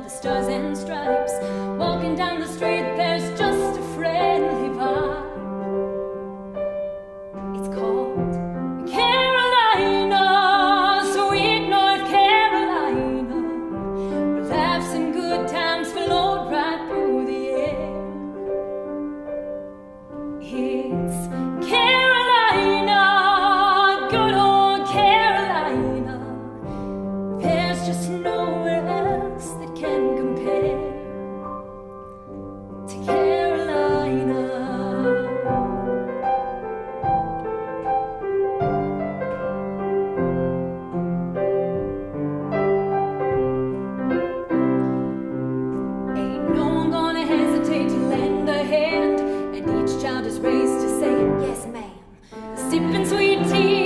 the stars and stripes. Walking down the street, there's just a friendly vibe. It's called Carolina, sweet North Carolina, where laughs and good times flow right through the air. It's Carolina, good old Carolina. There's just nowhere else that can compare to Carolina. Ain't no one gonna hesitate to lend a hand, and each child is raised to say yes ma'am, sipping sweet tea